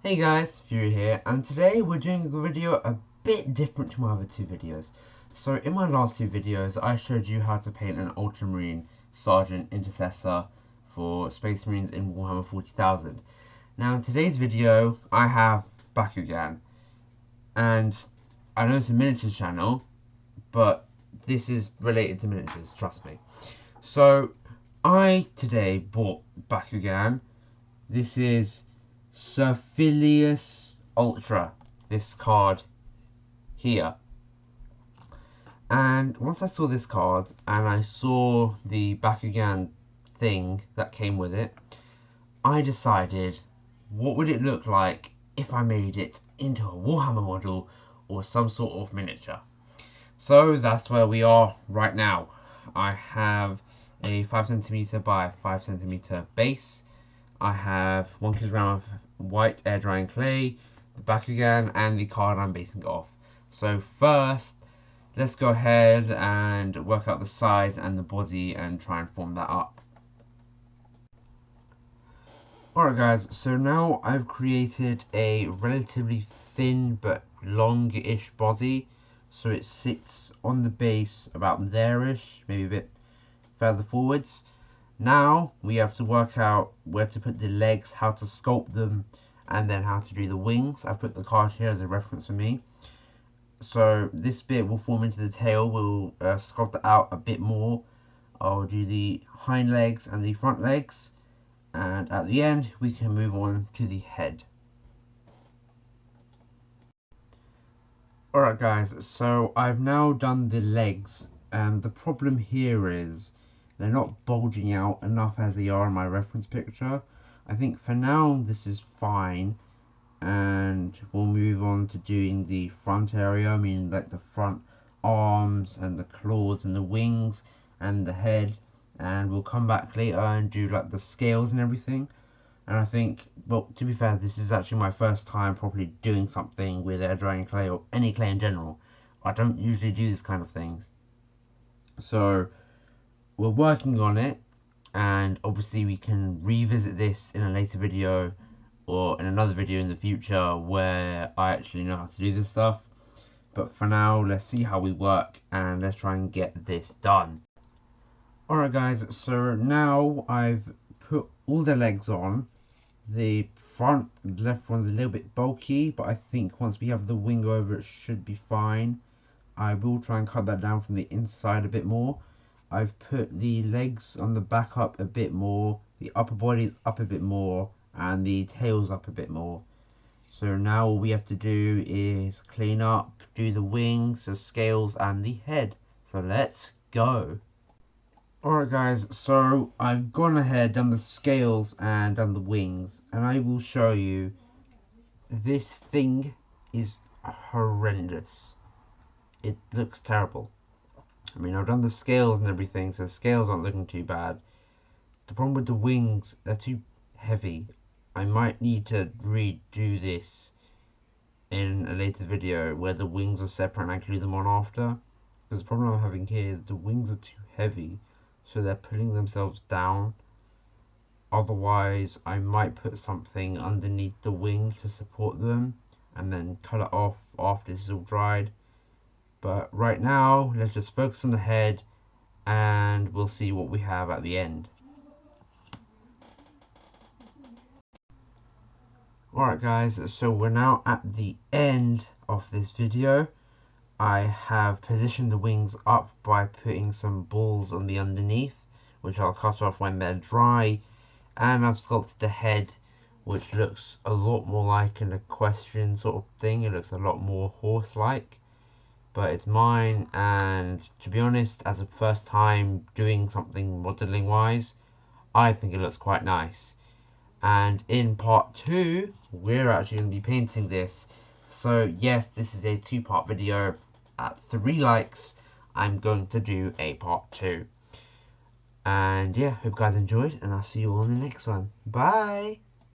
Hey guys, Fury here, and today we're doing a video a bit different to my other two videos. So in my last two videos, I showed you how to paint an Ultramarine Sergeant Intercessor for Space Marines in Warhammer 40,000. Now in today's video, I have Bakugan, and I know it's a miniatures channel, but this is related to miniatures, trust me. So I today bought Bakugan. This is Serpillious Ultra, this card here. And once I saw this card and I saw the Bakugan thing that came with it, I decided what would it look like if I made it into a Warhammer model or some sort of miniature. So that's where we are right now. I have a 5cm by 5cm base. I have 1 kilogram of white air drying clay, the Bakugan, and the card I'm basing it off. So first, let's go ahead and work out the size and the body and try and form that up. Alright guys, so now I've created a relatively thin but long-ish body. So it sits on the base about there-ish, maybe a bit further forwards. Now we have to work out where to put the legs, how to sculpt them, and then how to do the wings. I've put the card here as a reference for me. So this bit will form into the tail. We'll sculpt it out a bit more. I'll do the hind legs and the front legs, and at the end we can move on to the head. Alright guys, so I've now done the legs, and the problem here is they're not bulging out enough as they are in my reference picture. I think for now this is fine, and we'll move on to doing the front area. I mean, like the front arms and the claws and the wings and the head, and we'll come back later and do like the scales and everything. And I think, well, to be fair, this is actually my first time properly doing something with air drying clay or any clay in general. I don't usually do this kind of things, so we're working on it, and obviously we can revisit this in a later video or in another video in the future where I actually know how to do this stuff. But for now, let's see how we work and let's try and get this done. Alright guys, so now I've put all the legs on. The front left one's a little bit bulky, but I think once we have the wing over it should be fine. I will try and cut that down from the inside a bit more. I've put the legs on the back up a bit more, the upper body's up a bit more, and the tail's up a bit more. So now all we have to do is clean up, do the wings, the scales, and the head. So let's go. Alright guys, so I've gone ahead, done the scales and done the wings, and I will show you. This thing is horrendous. It looks terrible. I mean, I've done the scales and everything, so the scales aren't looking too bad. The problem with the wings, they're too heavy. I might need to redo this in a later video where the wings are separate and I glue them on after. Because the problem I'm having here is the wings are too heavy, so they're pulling themselves down. Otherwise, I might put something underneath the wings to support them and then cut it off after this is all dried. But right now, let's just focus on the head and we'll see what we have at the end. Alright guys, so we're now at the end of this video. I have positioned the wings up by putting some balls on the underneath, which I'll cut off when they're dry. And I've sculpted the head, which looks a lot more like an equestrian sort of thing. It looks a lot more horse-like. But it's mine, and to be honest, as a first time doing something modelling wise, I think it looks quite nice. And in part 2, we're actually going to be painting this. So yes, this is a 2-part video. At 3 likes, I'm going to do a part 2. And yeah, hope you guys enjoyed, and I'll see you all in the next one. Bye!